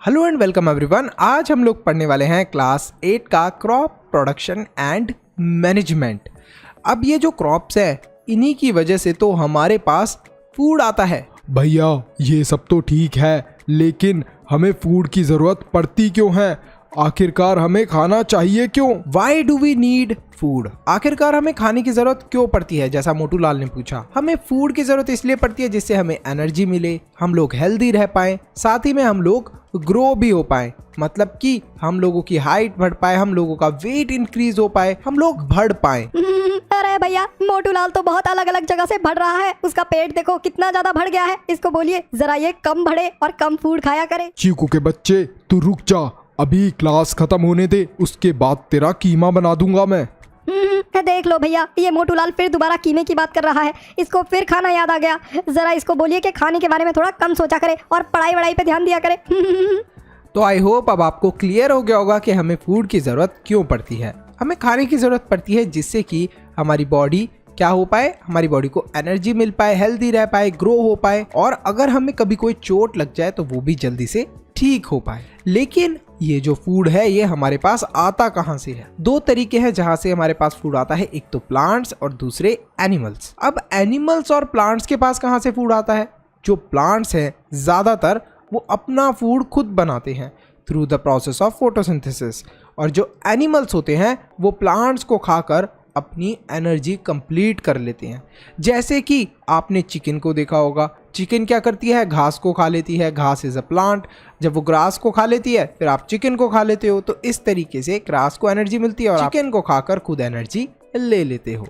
Hello and welcome everyone. आज हम लोग पढ़ने वाले हैं क्लास 8 का क्रॉप प्रोडक्शन एंड मैनेजमेंट। अब ये जो क्रॉप्स है इन्हीं की वजह से तो हमारे पास फूड आता है। भैया ये सब तो ठीक है, लेकिन हमें फूड की जरूरत पड़ती क्यों है? आखिरकार हमें खाना चाहिए क्यों? Why do we need food? आखिरकार हमें खाने की जरूरत क्यों पड़ती है? जैसा मोटू लाल ने पूछा, हमें फूड की जरूरत इसलिए पड़ती है जिससे हमें एनर्जी मिले, हम लोग हेल्दी रह पाए, साथ ही में हम लोग ग्रो भी हो पाए, मतलब कि हम लोगों की हाइट बढ़ पाए, हम लोगों का वेट इंक्रीज हो पाए, हम लोग बढ़ पाए। अरे भैया, मोटू लाल तो बहुत अलग अलग जगह से बढ़ रहा है। उसका पेट देखो कितना ज्यादा बढ़ गया है। इसको बोलिए जरा ये कम बढ़े और कम फूड खाया करे। चीकू के बच्चे तू रुक जा, अभी क्लास खत्म होने दे, उसके बाद तेरा कीमा बना दूंगा मैं। देख लो भैया, ये मोटू लाल फिर दोबारा कीमे की बात कर रहा है। इसको फिर खाना याद आ गया। जरा इसको बोलिए कि खाने के बारे में थोड़ा कम सोचा करे और पढ़ाई वढ़ाई पे ध्यान दिया करे। तो आई होप अब आपको क्लियर हो गया होगा कि हमें फूड की जरूरत क्यों पड़ती है। हमें खाने की जरूरत पड़ती है जिससे कि हमारी बॉडी क्या हो पाए, हमारी बॉडी को एनर्जी मिल पाए, हेल्दी रह पाए, ग्रो हो पाए, और अगर हमें कभी कोई चोट लग जाए तो वो भी जल्दी से ठीक हो पाए। लेकिन ये जो फूड है ये हमारे पास आता कहां से है? दो तरीके हैं जहां से हमारे पास फूड आता है, एक तो प्लांट्स और दूसरे एनिमल्स। अब एनिमल्स और प्लांट्स के पास कहां से फूड आता है? जो प्लांट्स हैं ज्यादातर वो अपना फूड खुद बनाते हैं through the process of photosynthesis, और जो एनिमल्स होते हैं वो प्लांट्स को खाकर अपनी एनर्जी कंप्लीट कर लेते हैं। जैसे कि आपने चिकन को देखा होगा, चिकन क्या करती है? घास को खा लेती है। घास इज अ प्लांट। जब वो ग्रास को खा लेती है फिर आप चिकन को खा लेते हो। तो इस तरीके से ग्रास को एनर्जी मिलती है और चिकन को खाकर खुद एनर्जी ले लेते हो।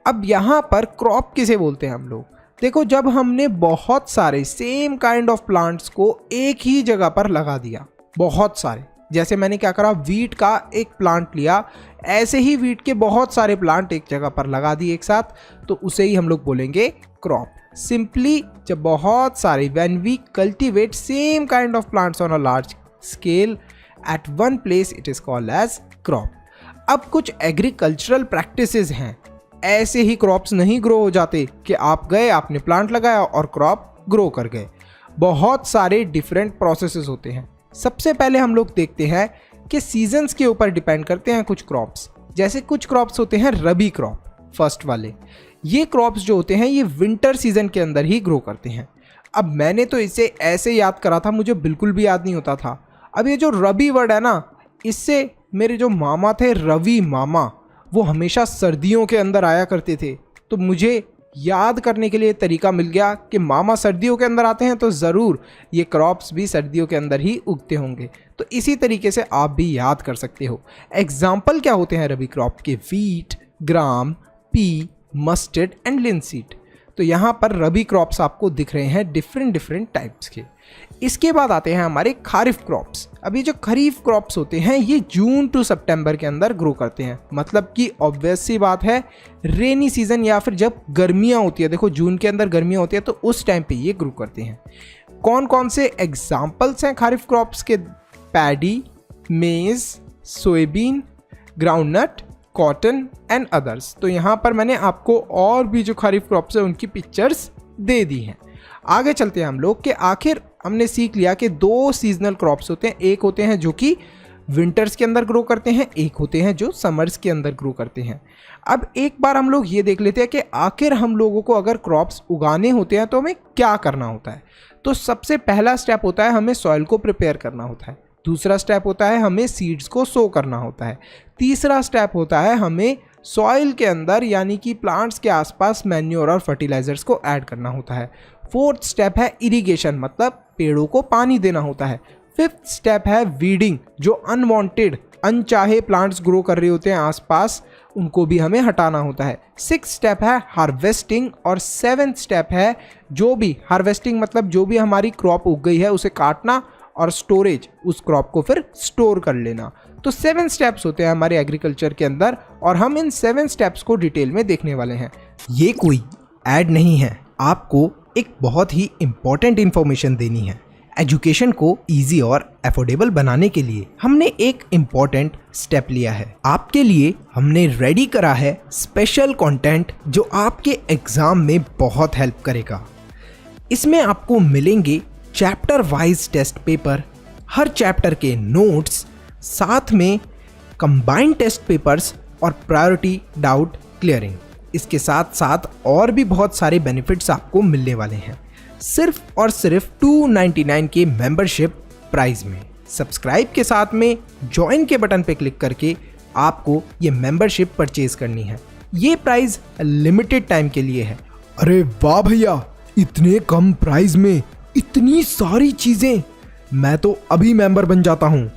अब यहाँ पर क्रॉप किसे बोलते हैं हम लोग? देखो, जब हमने बहुत सारे सेम काइंड ऑफ प्लांट्स को एक ही जगह पर लगा दिया, बहुत सारे, जैसे मैंने क्या करा, वीट का एक प्लांट लिया, ऐसे ही वीट के बहुत सारे प्लांट एक जगह पर लगा दिए एक साथ, तो उसे ही हम लोग बोलेंगे क्रॉप। सिंपली जब बहुत सारे, when we cultivate same kind of plants on a large scale at one place, it is called as crop. अब कुछ एग्रीकल्चरल प्रैक्टिसेस हैं, ऐसे ही क्रॉप्स नहीं ग्रो हो जाते कि आप गए, आपने प्लांट लगाया और क्रॉप ग्रो कर गए। बहुत सारे डिफरेंट प्रोसेसेस होते हैं। सबसे पहले हम लोग देखते हैं कि सीजन्स के ऊपर डिपेंड करते हैं कुछ क्रॉप्स। जैसे कुछ क्रॉप्स होते हैं रबी क्रॉप, फर्स्ट वाले। ये क्रॉप्स जो होते हैं ये विंटर सीजन के अंदर ही ग्रो करते हैं। अब मैंने तो इसे ऐसे याद करा था, मुझे बिल्कुल भी याद नहीं होता था। अब ये जो रबी वर्ड है ना, इससे मेरे जो मामा थे, रवि मामा, वो हमेशा सर्दियों के अंदर आया करते थे। तो मुझे याद करने के लिए तरीका मिल गया कि मामा सर्दियों के अंदर आते हैं तो ज़रूर ये क्रॉप्स भी सर्दियों के अंदर ही उगते होंगे। तो इसी तरीके से आप भी याद कर सकते हो। एग्जाम्पल क्या होते हैं रबी क्रॉप के? Wheat, gram, P, mustard and linseed. तो यहाँ पर रबी क्रॉप्स आपको दिख रहे हैं डिफरेंट टाइप्स के। इसके बाद आते हैं हमारे खारिफ क्रॉप्स। अभी जो खरीफ क्रॉप्स होते हैं ये जून टू सितंबर के अंदर ग्रो करते हैं, मतलब कि ऑब्वियस सी बात है, रेनी सीजन या फिर जब गर्मियाँ होती है, देखो जून के अंदर गर्मियाँ होती है तो उस टाइम पे ये ग्रो करते हैं। कौन कौन से एग्जाम्पल्स हैं खारिफ क्रॉप्स के? पैडी, मेज, soybean, groundnut, cotton and others. तो यहाँ पर मैंने आपको और भी जो खरीफ क्रॉप्स है उनकी पिक्चर्स दे दी हैं। आगे चलते हैं हम लोग कि आखिर हमने सीख लिया कि दो सीजनल क्रॉप्स होते हैं। एक होते हैं जो कि विंटर्स के अंदर ग्रो करते हैं, एक होते हैं जो समर्स के अंदर ग्रो करते हैं। अब एक बार हम लोग ये देख लेते हैं कि आखिर हम लोगों को अगर क्रॉप्स उगाने होते हैं तो हमें क्या करना होता है। तो सबसे पहला स्टेप होता है हमें सॉइल को प्रिपेयर करना होता है। दूसरा स्टेप होता है हमें सीड्स को सो करना होता है। तीसरा स्टेप होता है हमें सॉइल के अंदर यानी कि प्लांट्स के आसपास मैन्योर और फर्टिलाइजर्स को ऐड करना होता है। फोर्थ स्टेप है इरिगेशन, मतलब पेड़ों को पानी देना होता है। फिफ्थ स्टेप है वीडिंग, जो अनवांटेड, अनचाहे प्लांट्स ग्रो कर रहे होते हैं आसपास, उनको भी हमें हटाना होता है। सिक्स्थ स्टेप है हार्वेस्टिंग, और सेवेंथ स्टेप है जो भी हार्वेस्टिंग, मतलब जो भी हमारी क्रॉप उग गई है उसे काटना और स्टोरेज, उस क्रॉप को फिर स्टोर कर लेना। तो 7 स्टेप्स होते हैं हमारे एग्रीकल्चर के अंदर, और हम इन 7 स्टेप्स को डिटेल में देखने वाले हैं। ये कोई ऐड नहीं है, आपको एक बहुत ही इंपॉर्टेंट इंफॉर्मेशन देनी है। एजुकेशन को इजी और अफोर्डेबल बनाने के लिए हमने एक इम्पॉर्टेंट स्टेप लिया है। आपके लिए हमने रेडी करा है स्पेशल कंटेंट जो आपके एग्जाम में बहुत हेल्प करेगा। इसमें आपको मिलेंगे चैप्टर वाइज टेस्ट पेपर, हर चैप्टर के नोट्स, साथ में कंबाइंड टेस्ट पेपर्स और प्रायोरिटी डाउट क्लियरिंग। इसके साथ साथ और भी बहुत सारे बेनिफिट्स आपको मिलने वाले हैं सिर्फ और सिर्फ 299 के मेंबरशिप प्राइस में। सब्सक्राइब के साथ में ज्वाइन के बटन पे क्लिक करके आपको ये मेंबरशिप परचेज करनी है। ये प्राइस लिमिटेड टाइम के लिए है। अरे वाह भैया, इतने कम प्राइस में इतनी सारी चीजें, मैं तो अभी मेंबर बन जाता हूँ।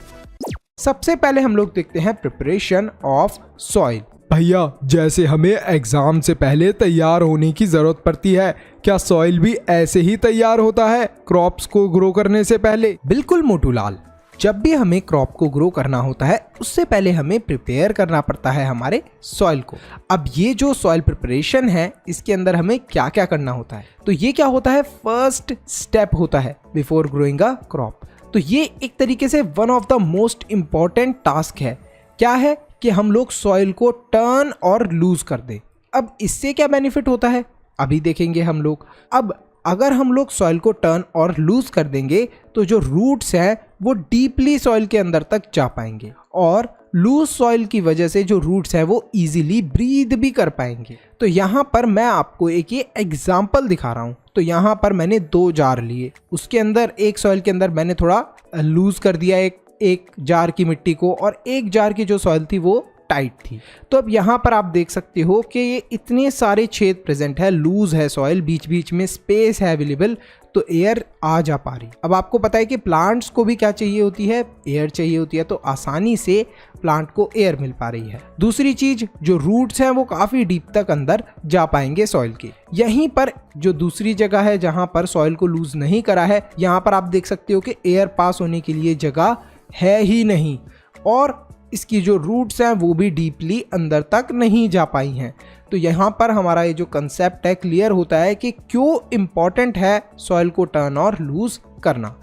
सबसे पहले हम लोग देखते हैं प्रिपरेशन ऑफ सॉइल। भैया, जैसे हमें एग्जाम से पहले तैयार होने की जरूरत पड़ती है, क्या सॉइल भी ऐसे ही तैयार होता है क्रॉप्स को ग्रो करने से पहले? बिल्कुल मोटू लाल, जब भी हमें क्रॉप को ग्रो करना होता है उससे पहले हमें प्रिपेयर करना पड़ता है हमारे सॉइल को। अब ये जो सॉइल प्रिपरेशन है इसके अंदर हमें क्या क्या करना होता है, तो ये क्या होता है, फर्स्ट स्टेप होता है बिफोर ग्रोइंग अ क्रॉप। तो ये एक तरीके से one of the most important task है। क्या है कि हम लोग सॉइल को टर्न और लूज कर दें। अब इससे क्या बेनिफिट होता है अभी देखेंगे हम लोग। अब अगर हम लोग सॉइल को टर्न और लूज कर देंगे तो जो रूट्स हैं वो डीपली सॉइल के अंदर तक जा पाएंगे और लूज सॉइल की वजह से जो रूट्स हैं वो इजीली ब्रीथ भी कर पाएंगे। तो यहाँ पर मैं आपको एक ये एग्जांपल दिखा रहा हूँ। तो यहाँ पर मैंने 2 जार लिए, उसके अंदर एक सॉइल के अंदर मैंने थोड़ा लूज कर दिया एक जार की मिट्टी को, और एक जार की जो सॉइल थी वो टाइट थी। तो अब यहाँ पर आप देख सकते हो कि ये इतने सारे छेद प्रेजेंट है, लूज है सॉइल, बीच बीच में स्पेस है अवेलेबल, तो एयर आ जा पा रही। अब आपको पता है कि प्लांट्स को भी क्या चाहिए होती है, एयर चाहिए होती है, तो आसानी से प्लांट को एयर मिल पा रही है। दूसरी चीज, जो रूट्स हैं वो काफी डीप तक अंदर जा पाएंगे सॉइल के। यहीं पर जो दूसरी जगह है जहां पर सॉइल को लूज नहीं करा है, यहाँ पर आप देख सकते हो कि एयर पास होने के लिए जगह है ही नहीं, और इसकी जो रूट्स हैं वो भी डीपली अंदर तक नहीं जा पाई हैं। तो यहाँ पर हमारा ये जो कंसेप्ट है क्लियर होता है कि क्यों इम्पॉर्टेंट है सॉइल को टर्न और लूज करना।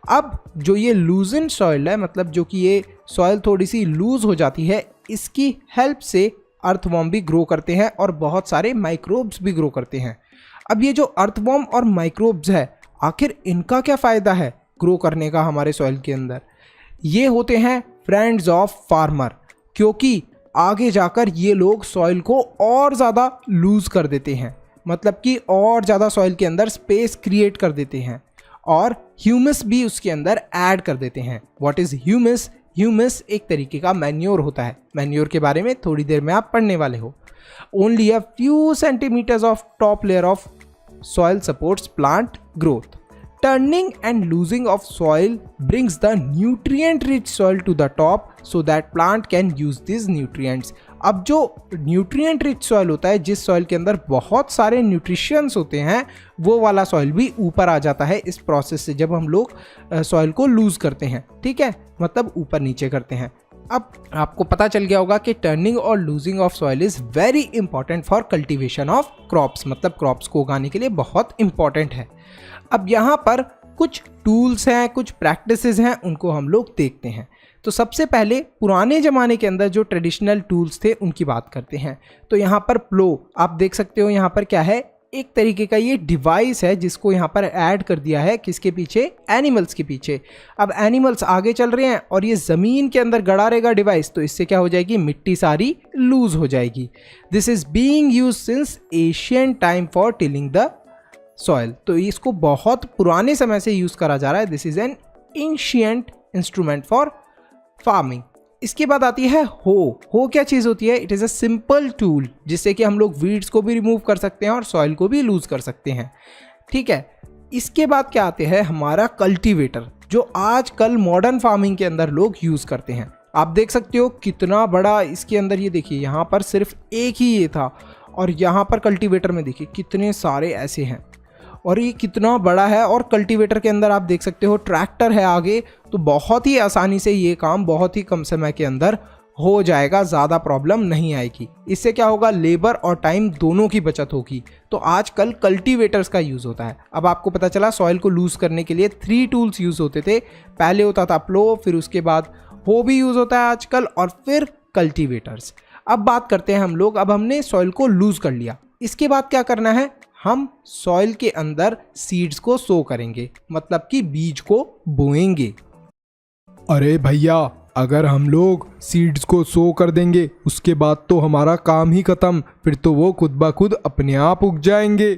अब जो ये लूजन सॉइल है, मतलब जो कि ये सॉइल थोड़ी सी लूज हो जाती है, इसकी हेल्प से अर्थवॉर्म भी ग्रो करते हैं और बहुत सारे माइक्रोब्स भी ग्रो करते हैं। अब ये जो अर्थवॉर्म और माइक्रोब्स है, आखिर इनका क्या फ़ायदा है ग्रो करने का हमारे सॉइल के अंदर? ये होते हैं फ्रेंड्स ऑफ फार्मर, क्योंकि आगे जाकर ये लोग सॉइल को और ज़्यादा लूज कर देते हैं, मतलब कि और ज़्यादा सॉइल के अंदर स्पेस क्रिएट कर देते हैं और ह्यूमस भी उसके अंदर ऐड कर देते हैं। What is humus? ह्यूमस एक तरीके का मैन्योर होता है। मैन्योर के बारे में थोड़ी देर में आप पढ़ने वाले हो। Only a few centimetres of top layer of soil supports plant growth. Turning and losing of soil brings the nutrient rich soil to the top so that plant can use these nutrients. अब जो nutrient rich soil होता है, जिस soil के अंदर बहुत सारे nutritions होते हैं, वो वाला सॉइल भी ऊपर आ जाता है इस प्रोसेस से, जब हम लोग सॉइल को लूज करते हैं। ठीक है, मतलब ऊपर नीचे करते हैं। अब आपको पता चल गया होगा कि टर्निंग और losing of soil is very important for cultivation of crops, मतलब क्रॉप्स को उगाने के लिए बहुत इंपॉर्टेंट है। अब यहाँ पर कुछ टूल्स हैं, कुछ प्रैक्टिसेस हैं, उनको हम लोग देखते हैं। तो सबसे पहले पुराने ज़माने के अंदर जो ट्रेडिशनल टूल्स थे उनकी बात करते हैं। तो यहाँ पर प्लो आप देख सकते हो, यहाँ पर क्या है, एक तरीके का ये डिवाइस है जिसको यहाँ पर ऐड कर दिया है, किसके पीछे, एनिमल्स के पीछे। अब एनिमल्स आगे चल रहे हैं और ये ज़मीन के अंदर गड़ा रहेगा डिवाइस, तो इससे क्या हो जाएगी, मिट्टी सारी लूज हो जाएगी। This is being used since Asian time for tilling the soil. तो इसको बहुत पुराने समय से यूज़ करा जा रहा है। This is an ancient instrument for farming. इसके बाद आती है हो क्या चीज़ होती है, it is a simple tool जिससे कि हम लोग वीड्स को भी रिमूव कर सकते हैं और सॉइल को भी लूज कर सकते हैं। ठीक है, इसके बाद क्या आते हैं, हमारा कल्टीवेटर, जो आजकल मॉडर्न फार्मिंग के अंदर लोग यूज़ करते हैं। आप देख सकते हो कितना बड़ा इसके अंदर, ये देखिए यहाँ पर सिर्फ एक ही ये था, और यहाँ पर कल्टीवेटर में देखिए कितने सारे ऐसे हैं, और ये कितना बड़ा है। और कल्टीवेटर के अंदर आप देख सकते हो ट्रैक्टर है आगे, तो बहुत ही आसानी से ये काम बहुत ही कम समय के अंदर हो जाएगा, ज़्यादा प्रॉब्लम नहीं आएगी। इससे क्या होगा, लेबर और टाइम दोनों की बचत होगी। तो आजकल कल्टीवेटर्स का यूज़ होता है। अब आपको पता चला सॉइल को लूज़ करने के लिए 3 टूल्स यूज़ होते थे। पहले होता था प्लो, फिर उसके बाद हो भी यूज़ होता है आजकल, और फिर कल्टीवेटर्स। अब बात करते हैं हम लोग, अब हमने सॉइल को लूज़ कर लिया, इसके बाद क्या करना है, हम सॉइल के अंदर सीड्स को सो करेंगे, मतलब कि बीज को बोएंगे। अरे भैया, अगर हम लोग सीड्स को सो कर देंगे उसके बाद तो हमारा काम ही खत्म, फिर तो वो खुद ब खुद अपने आप उग जाएंगे।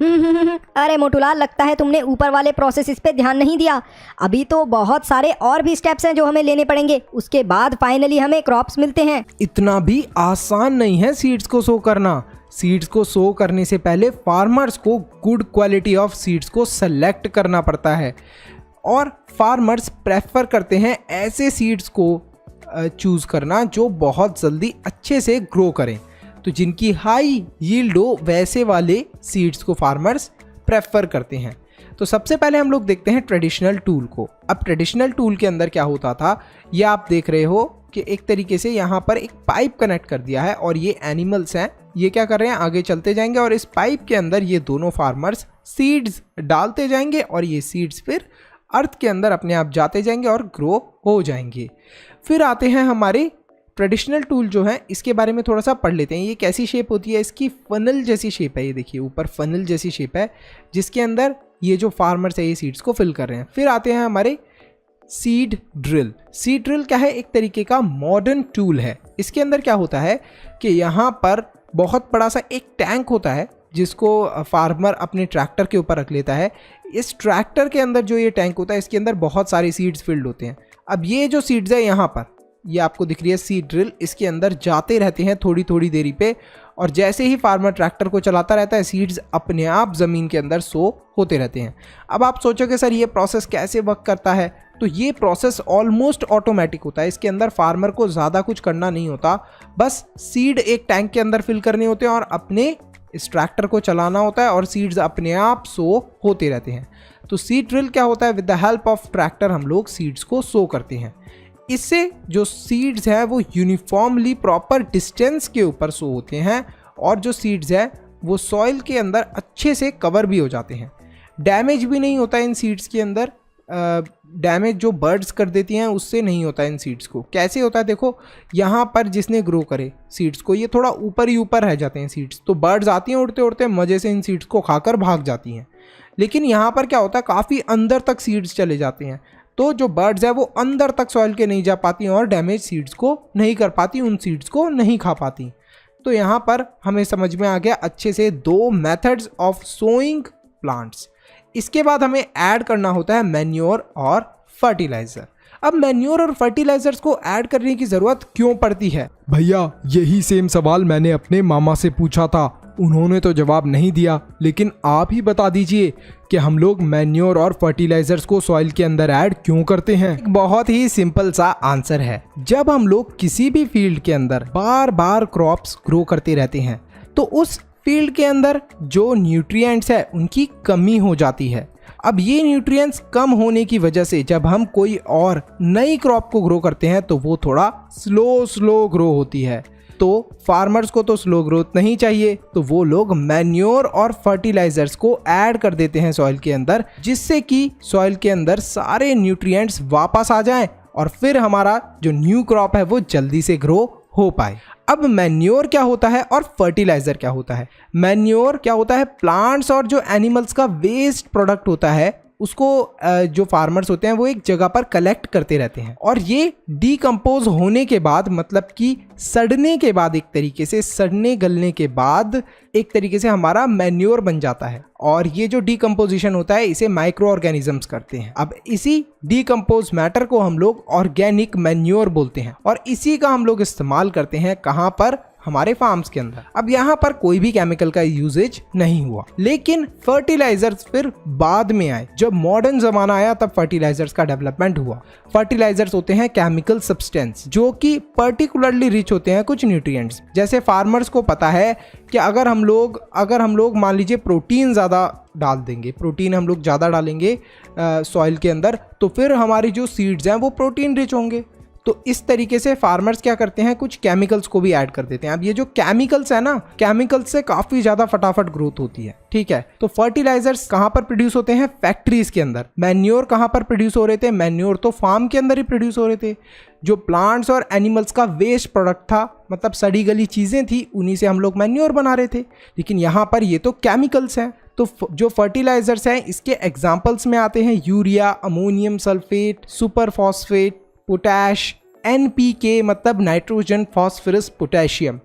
अरे मोटूलाल, लगता है तुमने ऊपर वाले प्रोसेस पे ध्यान नहीं दिया। अभी तो बहुत सारे और भी स्टेप्स हैं जो हमें लेने पड़ेंगे, उसके बाद फाइनली हमें क्रॉप्स मिलते हैं। इतना भी आसान नहीं है सीड्स को सो करना। सीड्स को सो करने से पहले फार्मर्स को गुड क्वालिटी ऑफ सीड्स को सेलेक्ट करना पड़ता है और फार्मर्स प्रेफर करते हैं ऐसे सीड्स को चूज़ करना जो बहुत जल्दी अच्छे से ग्रो करें। तो जिनकी हाई यील्ड हो वैसे वाले सीड्स को फार्मर्स प्रेफर करते हैं। तो सबसे पहले हम लोग देखते हैं ट्रेडिशनल टूल को। अब ट्रेडिशनल टूल के अंदर क्या होता था, ये आप देख रहे हो कि एक तरीके से यहाँ पर एक पाइप कनेक्ट कर दिया है और ये एनिमल्स हैं, ये क्या कर रहे हैं, आगे चलते जाएंगे और इस पाइप के अंदर ये दोनों फार्मर्स सीड्स डालते जाएंगे और ये सीड्स फिर अर्थ के अंदर अपने आप जाते जाएंगे और ग्रो हो जाएंगे। फिर आते हैं हमारे ट्रेडिशनल टूल जो है, इसके बारे में थोड़ा सा पढ़ लेते हैं। ये कैसी शेप होती है, इसकी फनल जैसी शेप है। ये देखिए ऊपर फनल जैसी शेप है जिसके अंदर ये जो फार्मर्स है ये सीड्स को फिल कर रहे हैं। फिर आते हैं हमारे सीड ड्रिल। सीड ड्रिल क्या है, एक तरीके का मॉडर्न टूल है। इसके अंदर क्या होता है कि यहाँ पर बहुत बड़ा सा एक टैंक होता है जिसको फार्मर अपने ट्रैक्टर के ऊपर रख लेता है। इस ट्रैक्टर के अंदर जो ये टैंक होता है इसके अंदर बहुत सारी सीड्स फिल्ड होते हैं। अब ये जो सीड्स है यहाँ पर, ये आपको दिख रही है सीड ड्रिल, इसके अंदर जाते रहते हैं थोड़ी थोड़ी देरी पे और जैसे ही फार्मर ट्रैक्टर को चलाता रहता है सीड्स अपने आप ज़मीन के अंदर सो होते रहते हैं। अब आप सोचोगे सर ये प्रोसेस कैसे वर्क करता है, तो ये प्रोसेस ऑलमोस्ट ऑटोमेटिक होता है। इसके अंदर फार्मर को ज़्यादा कुछ करना नहीं होता, बस सीड एक टैंक के अंदर फिल करने होते हैं और अपने इस ट्रैक्टर को चलाना होता है और सीड्स अपने आप सो होते रहते हैं। तो सीड ड्रिल क्या होता है, with the help of tractor हम लोग सीड्स को सो करते हैं। इससे जो सीड्स है वो यूनिफॉर्मली प्रॉपर डिस्टेंस के ऊपर सो होते हैं और जो सीड्स है वो सॉइल के अंदर अच्छे से कवर भी हो जाते हैं। डैमेज भी नहीं होता इन सीड्स के अंदर। डैमेज जो बर्ड्स कर देती हैं उससे नहीं होता इन सीड्स को। कैसे होता है देखो, यहाँ पर जिसने ग्रो करे सीड्स को, ये थोड़ा ऊपर ही ऊपर रह जाते हैं सीड्स, तो बर्ड्स आती हैं उड़ते उड़ते मज़े से इन सीड्स को खाकर भाग जाती हैं। लेकिन यहाँ पर क्या होता है, काफ़ी अंदर तक सीड्स चले जाते हैं, तो जो बर्ड्स है वो अंदर तक सॉइल के नहीं जा पाती और डैमेज सीड्स को नहीं कर पाती, उन सीड्स को नहीं खा पाती। तो यहाँ पर हमें समझ में आ गया अच्छे से दो मेथड्स ऑफ सोइंग प्लांट्स। इसके बाद हमें ऐड करना होता है मैन्योर और फर्टिलाइज़र। अब मैन्योर और फर्टिलाइजर्स को ऐड करने की ज़रूरत क्यों पड़ती है? भैया, यही सेम सवाल मैंने अपने मामा से पूछा था, उन्होंने तो जवाब नहीं दिया, लेकिन आप ही बता दीजिए कि हम लोग मैन्योर और फर्टिलाइजर्स को सॉइल के अंदर ऐड क्यों करते हैं? एक बहुत ही सिंपल सा आंसर है। जब हम लोग किसी भी फील्ड के अंदर बार बार क्रॉप्स ग्रो करते रहते हैं तो उस फील्ड के अंदर जो न्यूट्रिएंट्स है उनकी कमी हो जाती है। अब ये न्यूट्रिएंट्स कम होने की वजह से जब हम कोई और नई क्रॉप को ग्रो करते हैं तो वो थोड़ा स्लो ग्रो होती है। तो फार्मर्स को तो स्लो ग्रोथ नहीं चाहिए, तो वो लोग मैन्योर और फर्टिलाइजर्स को ऐड कर देते हैं सॉइल के अंदर, जिससे कि सॉइल के अंदर सारे न्यूट्रिएंट्स वापस आ जाएं और फिर हमारा जो न्यू क्रॉप है वो जल्दी से ग्रो हो पाए। अब मैन्योर क्या होता है और फर्टिलाइजर क्या होता है? मैन्योर क्या होता है, प्लांट्स और जो एनिमल्स का वेस्ट प्रोडक्ट होता है उसको जो फार्मर्स होते हैं वो एक जगह पर कलेक्ट करते रहते हैं और ये डीकम्पोज होने के बाद, मतलब कि सड़ने के बाद, एक तरीके से सड़ने गलने के बाद एक तरीके से हमारा मैन्योर बन जाता है। और ये जो डीकम्पोजिशन होता है इसे माइक्रो ऑर्गेनिजम्स करते हैं। अब इसी डीकम्पोज मैटर को हम लोग ऑर्गेनिक मैन्योर बोलते हैं और इसी का हम लोग इस्तेमाल करते हैं कहाँ पर? हमारे फार्म्स के अंदर। अब यहाँ पर कोई भी केमिकल का यूजेज नहीं हुआ, लेकिन फर्टिलाइजर्स फिर बाद में आए। जब मॉडर्न जमाना आया तब फर्टिलाइजर्स का डेवलपमेंट हुआ। फर्टिलाइजर्स होते हैं केमिकल सब्सटेंस जो कि पर्टिकुलरली रिच होते हैं कुछ न्यूट्रिएंट्स। जैसे फार्मर्स को पता है कि अगर हम लोग मान लीजिए प्रोटीन ज़्यादा डाल देंगे, प्रोटीन हम लोग ज़्यादा डालेंगे सॉइल के अंदर, तो फिर हमारी जो सीड्स हैं वो प्रोटीन रिच होंगे। तो इस तरीके से फार्मर्स क्या करते हैं, कुछ केमिकल्स को भी ऐड कर देते हैं। अब ये जो केमिकल्स है ना, केमिकल्स से काफी ज्यादा फटाफट ग्रोथ होती है, ठीक है। तो फर्टिलाइजर्स कहाँ पर प्रोड्यूस होते हैं? फैक्ट्रीज के अंदर। मैन्योर कहाँ पर प्रोड्यूस हो रहे थे? मैन्योर तो फार्म के अंदर ही प्रोड्यूस हो रहे थे। जो प्लांट्स और एनिमल्स का वेस्ट प्रोडक्ट था, मतलब सड़ी गली चीजें थी, उन्हीं से हम लोग मैन्योर बना रहे थे। लेकिन यहाँ पर ये तो केमिकल्स हैं। तो जो फर्टिलाइजर्स हैं इसके एग्जाम्पल्स में आते हैं urea, ammonium sulphate, super phosphate, potash, NPK मतलब नाइट्रोजन फॉस्फोरस पोटेशियम।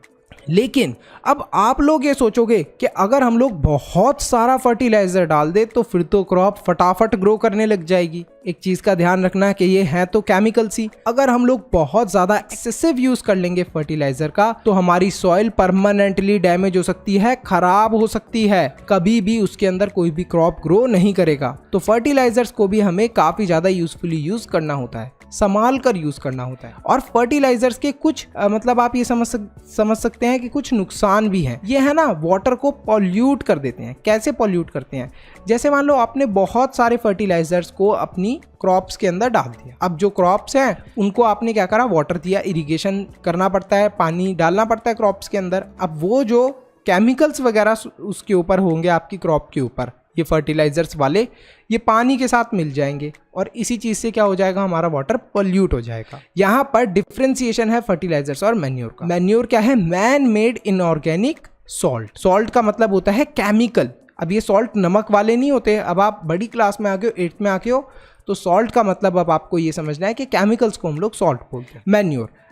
लेकिन अब आप लोग ये सोचोगे कि अगर हम लोग बहुत सारा फर्टिलाइजर डाल दे तो फिर तो क्रॉप फटाफट ग्रो करने लग जाएगी। एक चीज का ध्यान रखना कि ये है तो केमिकल्स ही। अगर हम लोग बहुत ज्यादा एक्सेसिव यूज कर लेंगे फर्टिलाइजर का तो हमारी सॉइल परमानेंटली डैमेज हो सकती है, खराब हो सकती है, कभी भी उसके अंदर कोई भी क्रॉप ग्रो नहीं करेगा। तो फर्टिलाइजर्स को भी हमें काफी ज्यादा यूजफुली यूज करना होता है, संभाल कर यूज करना होता है। और फर्टिलाइजर्स के कुछ मतलब आप ये समझ सकते हैं कि कुछ नुकसान भी हैं। ये है ना, वाटर को पॉल्यूट कर देते हैं। कैसे पॉल्यूट करते हैं? जैसे मान लो आपने बहुत सारे फर्टिलाइजर्स को अपनी क्रॉप्स के अंदर डाल दिया। अब जो क्रॉप्स हैं उनको आपने क्या करा, वाटर दिया, इरिगेशन करना पड़ता है, पानी डालना पड़ता है क्रॉप्स के अंदर। अब वो जो केमिकल्स वगैरह उसके ऊपर होंगे, आपकी क्रॉप के ऊपर, ये फर्टिलाइजर्स वाले, ये पानी के साथ मिल जाएंगे और इसी चीज से क्या हो जाएगा, हमारा वाटर पोल्यूट हो जाएगा। यहाँ पर डिफरेंशिएशन है फर्टिलाइजर्स और मैन्योर का। मैन्योर क्या है? Man made inorganic salt. Salt का मतलब होता है केमिकल। अब ये सॉल्ट नमक वाले नहीं होते। अब आप बड़ी क्लास में आ गए हो, 8th में आ गए हो, तो सॉल्ट का मतलब अब आपको ये समझना है कि केमिकल्स को हम लोग सॉल्ट बोलते हैं।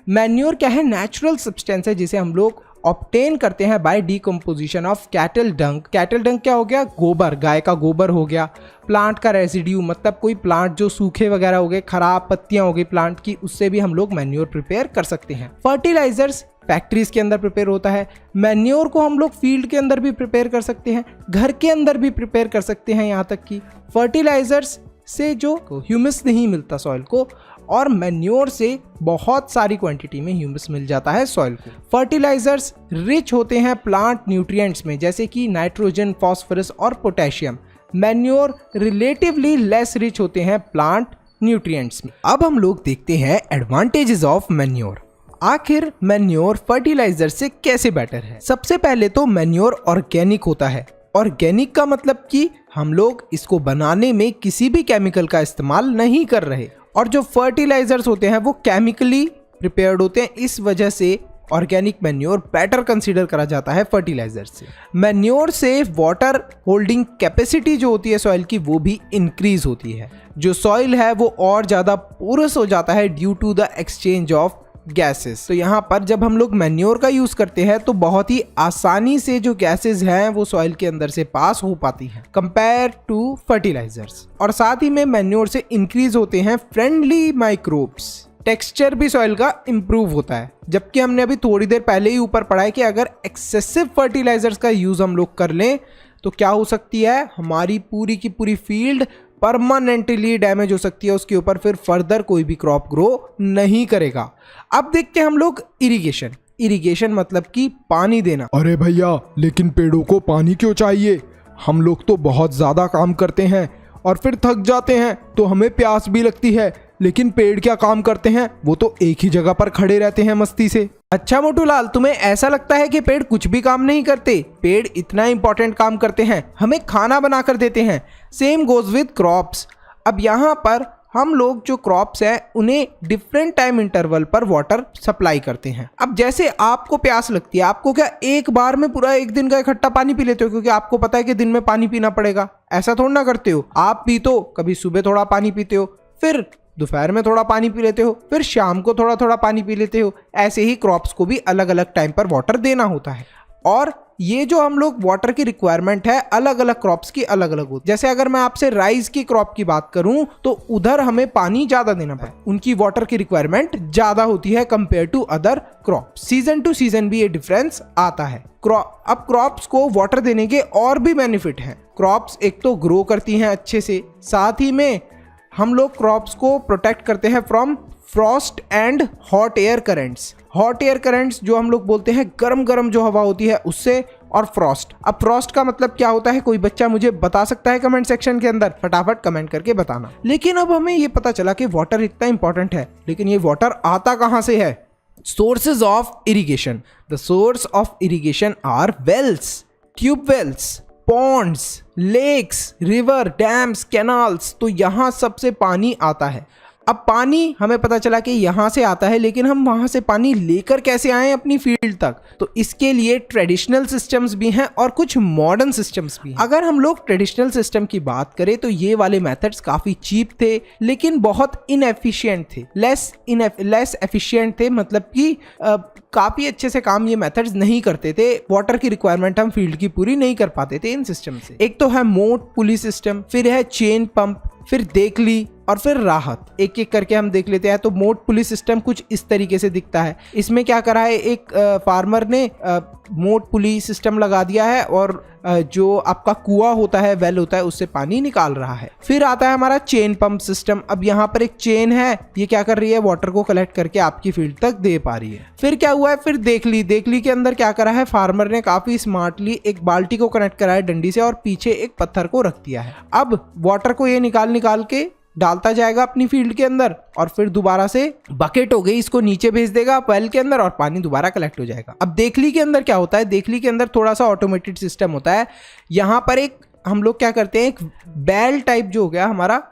मैन्योर क्या है? नेचुरल सब्सटेंस है जिसे हम लोग ऑब्टेन करते हैं by decomposition of cattle dung. Cattle dung क्या हो गया? गोबर, गाय का गोबर हो गया। प्लांट का रेसिड्यू मतलब कोई प्लांट जो सूखे वगैरह हो गए, खराब पत्तियां हो गई प्लांट की, उससे भी हम लोग मैन्योर प्रिपेयर कर सकते हैं। फर्टिलाइजर्स फैक्ट्रीज के अंदर प्रिपेयर होता है। मैन्योर को हम लोग फील्ड के अंदर भी प्रिपेयर कर सकते हैं, घर के अंदर भी प्रिपेयर कर सकते हैं। यहाँ तक कि फर्टिलाइजर्स से जो ह्यूमस नहीं मिलता सॉइल को, और मैन्योर से बहुत सारी क्वांटिटी में ह्यूमस मिल जाता है सॉइल को। फर्टिलाइजर्स रिच होते हैं प्लांट न्यूट्रिएंट्स में, जैसे कि नाइट्रोजन, फास्फोरस और potassium. Manure relatively less rich होते हैं प्लांट न्यूट्रिएंट्स में। अब हम लोग देखते हैं एडवांटेजेस ऑफ मैन्योर। आखिर मैन्योर फर्टिलाइजर से कैसे बेटर है? सबसे पहले तो मैन्योर ऑर्गेनिक होता है। ऑर्गेनिक का मतलब कि हम लोग इसको बनाने में किसी भी केमिकल का इस्तेमाल नहीं कर रहे, और जो फर्टिलाइजर्स होते हैं वो केमिकली प्रिपेयर्ड होते हैं। इस वजह से ऑर्गेनिक मैन्योर बेटर कंसीडर करा जाता है फर्टिलाइजर से। मैन्योर से वाटर होल्डिंग कैपेसिटी जो होती है सॉइल की, वो भी इंक्रीज होती है। जो सॉइल है वो और ज़्यादा पोरस हो जाता है due to the exchange of gases. तो यहाँ पर जब हम लोग मैन्योर का यूज करते हैं तो बहुत ही आसानी से जो गैसेस हैं वो सॉइल के अंदर से पास हो पाती हैं कंपेयर टू फर्टिलाइजर्स। और साथ ही में मैन्योर से इंक्रीज होते हैं फ्रेंडली माइक्रोब्स। टेक्सचर भी सॉइल का इंप्रूव होता है। जबकि हमने अभी थोड़ी देर पहले ही ऊपर पढ़ा है कि अगर एक्सेसिव फर्टिलाइजर्स का यूज हम लोग कर लें तो क्या हो सकती है, हमारी पूरी की पूरी फील्ड परमानेंटली डैमेज हो सकती है। उसके ऊपर फिर फर्दर कोई भी क्रॉप ग्रो नहीं करेगा। अब देखते हैं हम लोग इरिगेशन। इरिगेशन मतलब कि पानी देना। अरे भैया, लेकिन पेड़ों को पानी क्यों चाहिए? हम लोग तो बहुत ज्यादा काम करते हैं और फिर थक जाते हैं तो हमें प्यास भी लगती है, लेकिन पेड़ क्या काम करते हैं? वो तो एक ही जगह पर खड़े रहते हैं मस्ती से। अच्छा मोटूलाल, तुम्हें ऐसा लगता है कि पेड़ कुछ भी काम नहीं करते? पेड़ इतना इंपॉर्टेंट काम करते हैं, हमें खाना बना कर देते हैं। Same goes with crops. अब यहाँ पर हम लोग जो क्रॉप्स हैं उन्हें डिफरेंट टाइम इंटरवल पर वाटर सप्लाई करते हैं। अब जैसे आपको प्यास लगती है, आपको क्या एक बार में पूरा एक दिन का इकट्ठा पानी पी लेते हो क्योंकि आपको पता है कि दिन में पानी पीना पड़ेगा? ऐसा थोड़ा ना करते हो। आप भी तो कभी सुबह थोड़ा पानी पीते हो, फिर दोपहर में थोड़ा पानी पी लेते हो, फिर शाम को थोड़ा थोड़ा पानी पी लेते हो। ऐसे ही क्रॉप्स को भी अलग अलग टाइम पर वाटर देना होता है। और ये जो हम लोग वाटर की रिक्वायरमेंट है अलग अलग क्रॉप्स की अलग अलग होती है। जैसे अगर मैं आपसे राइस की क्रॉप की बात करूं तो उधर हमें पानी ज्यादा देना पड़ता है, उनकी वाटर की रिक्वायरमेंट ज्यादा होती है compare to other crop. Season to season भी ये डिफरेंस आता है। अब क्रॉप्स को वाटर देने के और भी बेनिफिट हैं। क्रॉप्स एक तो ग्रो करती हैं अच्छे से, साथ ही में हम लोग क्रॉप्स को प्रोटेक्ट करते हैं from Frost and hot air currents. Hot air currents जो हम लोग बोलते हैं गरम गरम जो हवा होती है उससे, और फ्रॉस्ट। अब फ्रॉस्ट का मतलब क्या होता है, कोई बच्चा मुझे बता सकता है कमेंट सेक्शन के अंदर? फटाफट कमेंट करके बताना। लेकिन अब हमें ये पता चला कि वाटर इतना इंपॉर्टेंट है, लेकिन ये वाटर आता कहाँ से है? Sources of irrigation. The source of irrigation are wells, tubewells, ponds, lakes, river, dams, canals. तो यहाँ सबसे पानी आता है। अब पानी हमें पता चला कि यहाँ से आता है, लेकिन हम वहाँ से पानी लेकर कैसे आए अपनी फील्ड तक? तो इसके लिए ट्रेडिशनल सिस्टम्स भी हैं और कुछ मॉडर्न सिस्टम्स भी हैं। अगर हम लोग ट्रेडिशनल सिस्टम की बात करें तो ये वाले मेथड्स काफ़ी चीप थे, लेकिन बहुत इनएफिशिएंट थे, लेस एफिशिएंट थे, मतलब कि काफ़ी अच्छे से काम ये मेथड्स नहीं करते थे। वाटर की रिक्वायरमेंट हम फील्ड की पूरी नहीं कर पाते थे इन सिस्टम से। एक तो है मोट पुली सिस्टम, फिर है चेन पंप, फिर देखली और फिर राहत। एक एक करके हम देख लेते हैं। तो मोट पुली सिस्टम कुछ इस तरीके से दिखता है। इसमें क्या करा है, एक फार्मर ने मोट पुली सिस्टम लगा दिया है और जो आपका कुआं होता है, वेल होता है, उससे पानी निकाल रहा है। फिर आता है हमारा चेन पंप सिस्टम। अब यहाँ पर एक चेन है, ये क्या कर रही है, वाटर को कलेक्ट करके आपकी फील्ड तक दे पा रही है। फिर क्या हुआ है, फिर देखली के अंदर क्या करा है, फार्मर ने काफी स्मार्टली एक बाल्टी को कनेक्ट करा है डंडी से और पीछे एक पत्थर को रख दिया है। अब वाटर को ये निकाल के डालता जाएगा अपनी फील्ड के अंदर और फिर दोबारा से बकेट हो गई, इसको नीचे भेज देगा वेल के अंदर और पानी दोबारा कलेक्ट हो जाएगा। अब देखली के अंदर क्या होता है, देखली के अंदर थोड़ा सा ऑटोमेटेड सिस्टम होता है। यहाँ पर एक हम लोग क्या करते हैं, एक बैल टाइप जो हो गया हमारा,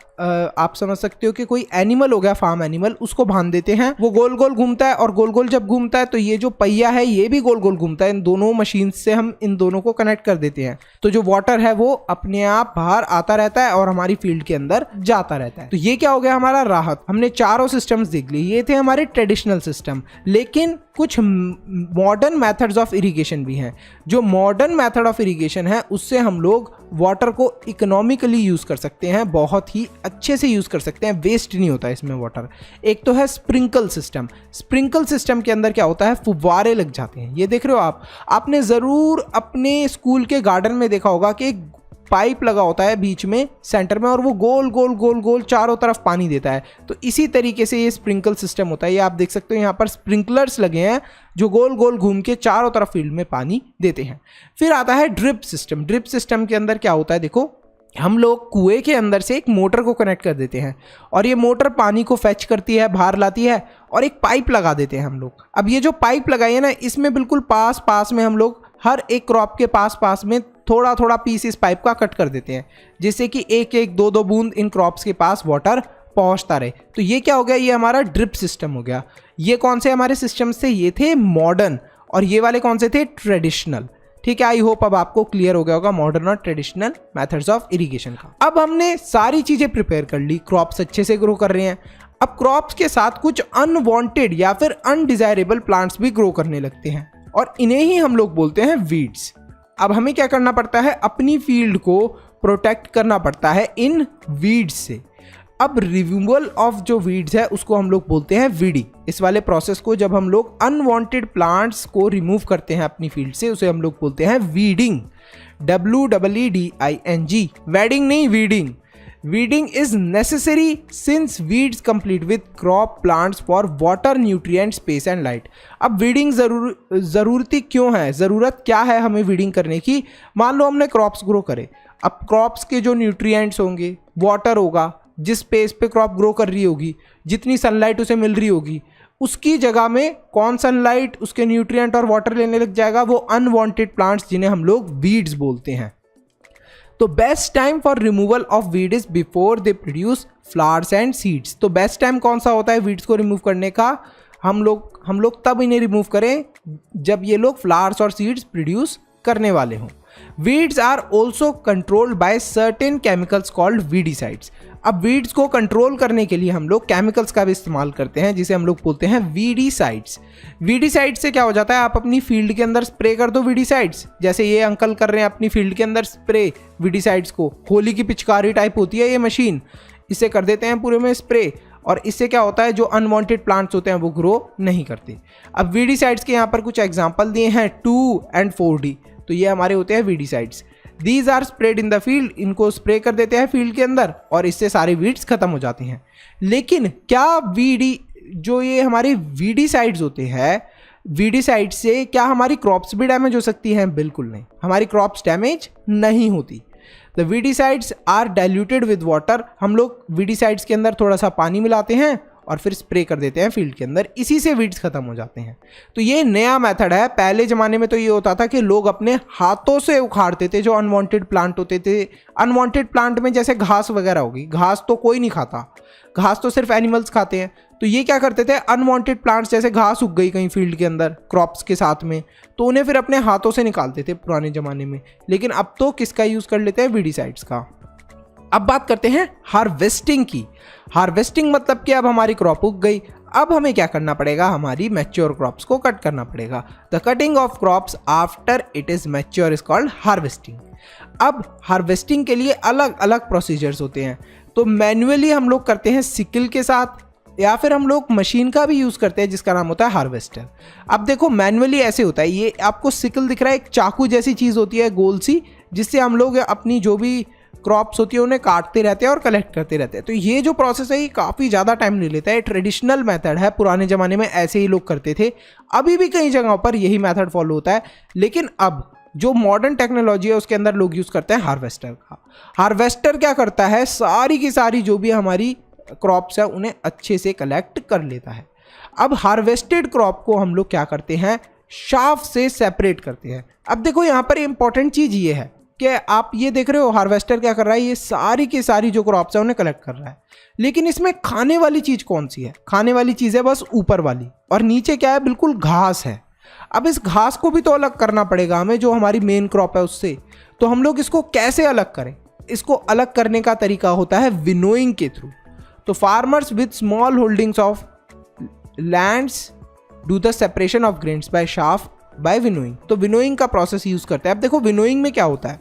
आप समझ सकते हो कि कोई एनिमल हो गया, फार्म एनिमल, उसको बांध देते हैं। वो गोल गोल घूमता है और गोल गोल जब घूमता है तो ये जो पहिया है ये भी गोल गोल घूमता है। इन दोनों मशीन से हम इन दोनों को कनेक्ट कर देते हैं, तो जो वाटर है वो अपने आप बाहर आता रहता है और हमारी फील्ड के अंदर जाता रहता है। तो ये क्या हो गया हमारा राहत। हमने चारों सिस्टम्स देख ली, ये थे हमारे ट्रेडिशनल सिस्टम। लेकिन कुछ मॉडर्न मेथड्स ऑफ इरिगेशन भी हैं। जो मॉडर्न मेथड ऑफ इरिगेशन है उससे हम लोग वाटर को इकोनॉमिकली यूज कर सकते हैं, बहुत ही अच्छे से यूज कर सकते हैं, वेस्ट नहीं होता है इसमें वाटर। एक तो है स्प्रिंकल सिस्टम। स्प्रिंकल सिस्टम के अंदर क्या होता है, फुव्वारे लग जाते हैं। ये देख रहे हो आपने जरूर अपने स्कूल के गार्डन में देखा होगा कि एक पाइप लगा होता है बीच में सेंटर में और वो गोल गोल गोल गोल चारों तरफ पानी देता है। तो इसी तरीके से ये स्प्रिंकल सिस्टम होता है। ये आप देख सकते हो यहाँ पर स्प्रिंकलर्स लगे हैं जो गोल गोल घूम के चारों तरफ फील्ड में पानी देते हैं। फिर आता है ड्रिप सिस्टम। ड्रिप सिस्टम के अंदर क्या होता है, देखो हम लोग कुएं के अंदर से एक मोटर को कनेक्ट कर देते हैं और ये मोटर पानी को फेच करती है, बाहर लाती है और एक पाइप लगा देते हैं हम लोग। अब ये जो पाइप लगाई है ना, इसमें बिल्कुल पास में हम लोग हर एक क्रॉप के पास में थोड़ा थोड़ा पीस इस पाइप का कट कर देते हैं, जिससे कि एक एक दो दो बूंद इन क्रॉप्स के पास वाटर पहुंचता रहे। तो ये क्या हो गया, ये हमारा ड्रिप सिस्टम हो गया। ये कौन से हमारे सिस्टम्स थे, ये थे मॉडर्न, और ये वाले कौन से थे, ट्रेडिशनल। ठीक है, आई होप अब आपको क्लियर हो गया होगा मॉडर्न और ट्रेडिशनल मेथड्स ऑफ इरिगेशन का। अब हमने सारी चीजें प्रिपेयर कर ली, क्रॉप्स अच्छे से ग्रो कर रहे हैं। अब क्रॉप्स के साथ कुछ अनवांटेड या फिर अनडिजायरेबल प्लांट्स भी ग्रो करने लगते हैं और इन्हें ही हम लोग बोलते हैं वीड्स। अब हमें क्या करना पड़ता है, अपनी फील्ड को प्रोटेक्ट करना पड़ता है इन वीड्स से। अब रिमूवल ऑफ जो वीड्स है उसको हम लोग बोलते हैं वीडिंग। इस वाले प्रोसेस को जब हम लोग अनवांटेड प्लांट्स को रिमूव करते हैं अपनी फील्ड से, उसे हम लोग बोलते हैं वीडिंग। WEEDING, वेडिंग नहीं, weeding. Weeding is necessary since weeds complete with crop plants for water, nutrient, space and light. अब weeding ज़रूरती क्यों है, ज़रूरत क्या है हमें weeding करने की। मान लो हमने क्रॉप्स ग्रो करे, अब क्रॉप्स के जो न्यूट्रिएंट्स होंगे, वाटर होगा, जिस स्पेस पे क्रॉप ग्रो कर रही होगी, जितनी सनलाइट उसे मिल रही होगी, उसकी जगह में कौन सनलाइट उसके न्यूट्रिएंट और वाटर लेने लग जाएगा, वो अनवांटेड प्लांट्स जिन्हें हम लोग वीड्स बोलते हैं। तो best time for removal of weed is before they produce flowers and seeds. तो बेस्ट टाइम कौन सा होता है वीड्स को रिमूव करने का, हम लोग तब इन्हें रिमूव करें जब ये लोग फ्लावर्स और सीड्स प्रोड्यूस करने वाले हों। Weeds are also controlled by certain chemicals called weedicides. अब वीड्स को कंट्रोल करने के लिए हम लोग केमिकल्स का भी इस्तेमाल करते हैं, जिसे हम लोग बोलते हैं वीडीसाइड्स। वीडीसाइड्स से क्या हो जाता है, आप अपनी फील्ड के अंदर स्प्रे कर दो वीडीसाइड्स, जैसे ये अंकल कर रहे हैं अपनी फील्ड के अंदर स्प्रे वीडीसाइड्स को। होली की पिचकारी टाइप होती है ये मशीन, इसे कर देते हैं पूरे में स्प्रे, और इससे क्या होता है, जो अनवांटेड प्लांट्स होते हैं वो ग्रो नहीं करते। अब वीडीसाइड्स के यहाँ पर कुछ एग्जाम्पल दिए हैं 2 and 4D, तो ये हमारे होते हैं weedicides. These are spread in the field, इनको स्प्रे कर देते हैं फील्ड के अंदर और इससे सारे वीड्स खत्म हो जाते हैं। लेकिन क्या जो ये हमारे वीडीसाइड्स होते हैं, वीडीसाइड से क्या हमारी क्रॉप्स भी डैमेज हो सकती हैं? बिल्कुल नहीं, हमारी क्रॉप्स डैमेज नहीं होती। The weedicides are diluted with water. हम लोग वीडीसाइड्स के अंदर थोड़ा सा पानी मिलाते हैं और फिर स्प्रे कर देते हैं फील्ड के अंदर, इसी से वीड्स खत्म हो जाते हैं। तो ये नया मेथड है। पहले ज़माने में तो ये होता था कि लोग अपने हाथों से उखाड़ते थे जो अनवांटेड प्लांट होते थे। अनवांटेड प्लांट में जैसे घास वगैरह होगी, घास तो कोई नहीं खाता, घास तो सिर्फ एनिमल्स खाते हैं। तो ये क्या करते थे, अनवांटेड प्लांट्स जैसे घास उग गई कहीं फील्ड के अंदर क्रॉप्स के साथ में, तो उन्हें फिर अपने हाथों से निकालते थे पुराने ज़माने में। लेकिन अब तो किसका यूज़ कर लेते हैं, वीडीसाइड्स का। अब बात करते हैं हार्वेस्टिंग की। हार्वेस्टिंग मतलब कि अब हमारी क्रॉप उग गई, अब हमें क्या करना पड़ेगा, हमारी मैच्योर क्रॉप्स को कट करना पड़ेगा। The cutting of crops after it is mature is called harvesting. अब हार्वेस्टिंग के लिए अलग अलग प्रोसीजर्स होते हैं। तो मैन्युअली हम लोग करते हैं सिकल के साथ, या फिर हम लोग मशीन का भी यूज़ करते हैं जिसका नाम होता है हार्वेस्टर। अब देखो मैन्युअली ऐसे होता है, ये आपको सिकल दिख रहा है, एक चाकू जैसी चीज़ होती है गोल सी, जिससे हम लोग अपनी जो भी क्रॉप्स होती है उन्हें काटते रहते हैं और कलेक्ट करते रहते हैं। तो ये जो प्रोसेस है ये काफ़ी ज़्यादा टाइम ले लेता है। ट्रेडिशनल मेथड है, पुराने ज़माने में ऐसे ही लोग करते थे, अभी भी कई जगहों पर यही मेथड फॉलो होता है। लेकिन अब जो मॉडर्न टेक्नोलॉजी है उसके अंदर लोग यूज़ करते हैं हार्वेस्टर का। हार्वेस्टर क्या करता है, सारी की सारी जो भी हमारी क्रॉप्स है उन्हें अच्छे से कलेक्ट कर लेता है। अब हार्वेस्टेड क्रॉप को हम लोग क्या करते हैं, शाफ्ट से सेपरेट करते हैं। अब देखो यहाँ पर इंपॉर्टेंट चीज़ ये है कि आप ये देख रहे हो हार्वेस्टर क्या कर रहा है, ये सारी की सारी जो क्रॉप्स है उन्हें कलेक्ट कर रहा है। लेकिन इसमें खाने वाली चीज़ कौन सी है, खाने वाली चीज़ है बस ऊपर वाली, और नीचे क्या है, बिल्कुल घास है। अब इस घास को भी तो अलग करना पड़ेगा हमें, जो हमारी मेन क्रॉप है उससे। तो हम लोग इसको कैसे अलग करें, इसको अलग करने का तरीका होता है विनोइंग के थ्रू। तो farmers with small holdings of lands do the separation of grains by shaft by winnowing. तो विनोइंग का प्रोसेस यूज करते हैं। अब देखो विनोइंग में क्या होता है,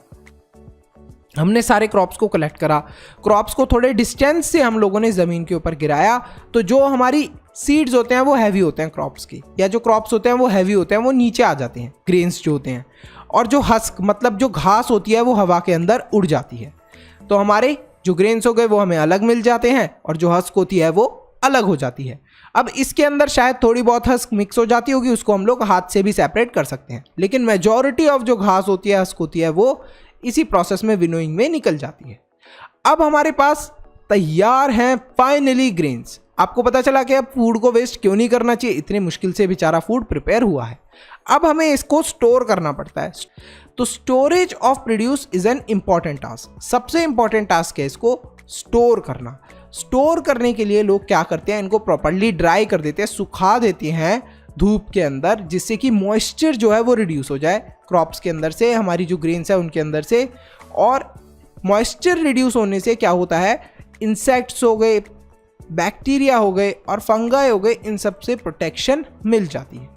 हमने सारे क्रॉप्स को कलेक्ट करा, क्रॉप्स को थोड़े डिस्टेंस से हम लोगों ने ज़मीन के ऊपर गिराया, तो जो हमारी सीड्स होते हैं वो हैवी होते हैं क्रॉप्स के, या जो क्रॉप्स होते हैं वो हैवी होते हैं, वो नीचे आ जाते हैं, ग्रेन्स जो होते हैं। और जो हस्क मतलब जो घास होती है वो हवा के अंदर उड़ जाती है। तो हमारे जो ग्रेन्स हो गए वो हमें अलग मिल जाते हैं, और जो हस्क होती है वो अलग हो जाती है। अब इसके अंदर शायद थोड़ी बहुत हस्क मिक्स हो जाती होगी, उसको हम लोग हाथ से भी सेपरेट कर सकते हैं। लेकिन मेजॉरिटी ऑफ जो घास होती है, हस्क होती है, वो इसी प्रोसेस में विनोइंग में निकल जाती है। अब हमारे पास तैयार हैं फाइनली ग्रेन्स। आपको पता चला कि अब फूड को वेस्ट क्यों नहीं करना चाहिए, इतने मुश्किल से बेचारा फूड प्रिपेयर हुआ है। अब हमें इसको स्टोर करना पड़ता है। तो storage of produce is an important task. सबसे इंपॉर्टेंट टास्क है इसको स्टोर करना। स्टोर करने के लिए लोग क्या करते हैं, इनको प्रॉपर्ली ड्राई कर देते हैं, सुखा देते हैं धूप के अंदर, जिससे कि मॉइस्चर जो है वो रिड्यूस हो जाए क्रॉप्स के अंदर से, हमारी जो ग्रेन्स है उनके अंदर से। और मॉइस्चर रिड्यूस होने से क्या होता है, इंसेक्ट्स हो गए, बैक्टीरिया हो गए और फंगाई हो गए, इन सब से प्रोटेक्शन मिल जाती है।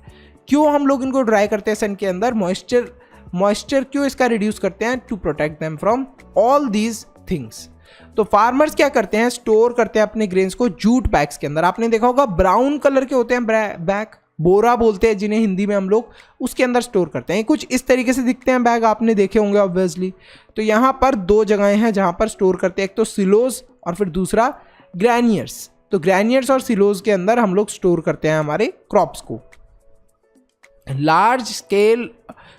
क्यों हम लोग इनको ड्राई करते हैं सन के अंदर, मॉइस्चर क्यों इसका रिड्यूस करते हैं, to protect them from all these things. तो फार्मर्स क्या करते हैं, स्टोर करते हैं अपने ग्रेन्स को जूट बैग्स के अंदर। आपने देखा होगा ब्राउन कलर के होते हैं बैग, बोरा बोलते हैं जिन्हें हिंदी में हम लोग, उसके अंदर स्टोर करते हैं। कुछ इस तरीके से दिखते हैं बैग, आपने देखे होंगे ऑब्वियसली। तो यहाँ पर दो जगहें हैं जहाँ पर स्टोर करते हैं, एक तो सिलोज और फिर दूसरा ग्रैनियर्स। तो ग्रैनियर्स और सिलोज के अंदर हम लोग स्टोर करते हैं हमारे क्रॉप्स को। Large scale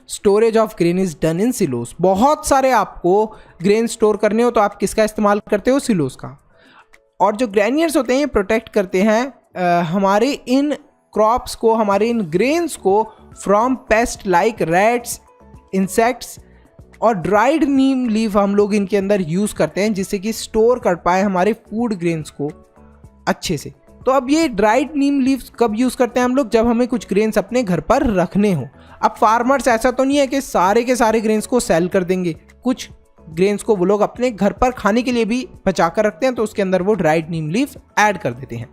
storage of grain is done in silos. बहुत सारे आपको ग्रेन स्टोर करने हो तो आप किसका इस्तेमाल करते हो, सिलोज का। और जो ग्रैनियर्स होते हैं ये प्रोटेक्ट करते हैं हमारे इन क्रॉप्स को, हमारे इन ग्रेन्स को from paste like rats, insects. और ड्राइड नीम लीफ हम लोग इनके अंदर यूज़ करते हैं, जिससे कि स्टोर कर पाए हमारे फूड ग्रेन्स को अच्छे से। तो अब ये ड्राइड नीम लीव्स कब यूज़ करते हैं हम लोग, जब हमें कुछ ग्रेन्स अपने घर पर रखने हो। अब फार्मर्स ऐसा तो नहीं है कि सारे के सारे ग्रेन्स को सेल कर देंगे, कुछ ग्रेन्स को वो लोग अपने घर पर खाने के लिए भी बचा कर रखते हैं, तो उसके अंदर वो ड्राइड नीम लीफ ऐड कर देते हैं।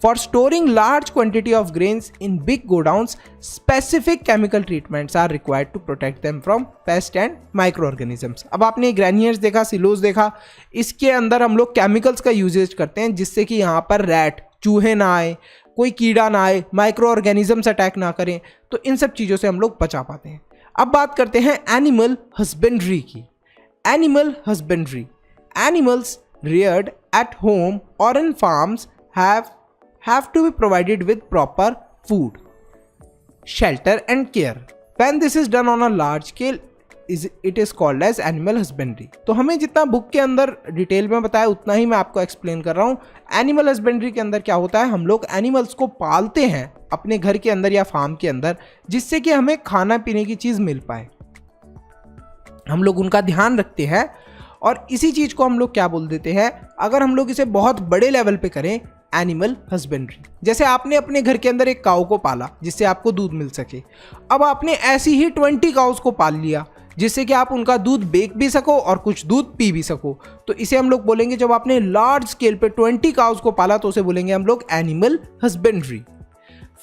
For storing large quantity of grains in big godowns, specific chemical treatments are required to protect them from pest and microorganisms. अब आपने ग्रैनियर्स देखा, सिलोज देखा, इसके अंदर हम लोग केमिकल्स का यूजेज करते हैं, जिससे कि यहाँ पर रैट, चूहे ना आए, कोई कीड़ा ना आए, माइक्रो ऑर्गेनिजम्स अटैक ना करें। तो इन सब चीज़ों से हम लोग बचा पाते हैं। अब बात करते हैं एनिमल हस्बेंड्री की। Animal husbandry, animals reared at home or in farms have to be provided with proper food, shelter and care. When this is done on a large scale, it is called as animal husbandry. तो हमें जितना book के अंदर detail में बताया उतना ही मैं आपको एक्सप्लेन कर रहा हूँ। एनिमल हस्बेंड्री के अंदर क्या होता है, हम लोग एनिमल्स को पालते हैं अपने घर के अंदर या फार्म के अंदर, जिससे कि हमें खाना पीने की चीज़ मिल पाए। हम लोग उनका ध्यान रखते हैं और इसी चीज़ को हम लोग क्या बोल देते हैं, अगर हम लोग इसे बहुत बड़े लेवल पे करें, एनिमल हस्बेंड्री। जैसे आपने अपने घर के अंदर एक काऊ को पाला जिससे आपको दूध मिल सके, अब आपने ऐसी ही 20 काउस को पाल लिया जिससे कि आप उनका दूध बेच भी सको और कुछ दूध पी भी सको। तो इसे हम लोग बोलेंगे, जब आपने लार्ज स्केल पे 20 काउस को पाला तो उसे बोलेंगे हम लोग animal husbandry.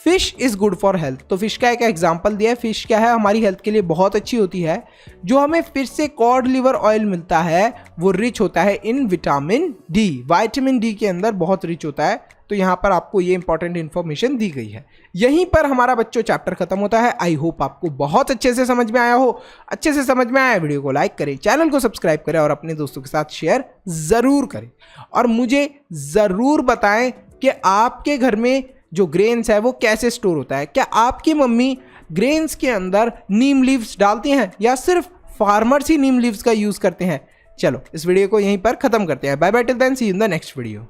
Fish is good for health, तो फिश का एक एग्जाम्पल दिया है। फिश क्या है, हमारी हेल्थ के लिए बहुत अच्छी होती है। जो हमें फिश से कॉड लिवर ऑयल मिलता है वो रिच होता है in vitamin D, vitamin D के अंदर बहुत रिच होता है। तो यहाँ पर आपको ये इंपॉर्टेंट इन्फॉर्मेशन दी गई है। यहीं पर हमारा बच्चों चैप्टर खत्म होता है। आई होप आपको बहुत अच्छे से समझ में आया हो। अच्छे से समझ में आया, वीडियो को लाइक करें, चैनल को सब्सक्राइब करें और अपने दोस्तों के साथ शेयर ज़रूर करें। और मुझे ज़रूर बताएं कि आपके घर में जो ग्रेन्स है वो कैसे स्टोर होता है। क्या आपकी मम्मी ग्रेन्स के अंदर नीम लीव्स डालती हैं या सिर्फ फार्मर्स ही नीम लीव्स का यूज़ करते हैं। चलो इस वीडियो को यहीं पर ख़त्म करते हैं। Bye bye, till then, see you in the next video.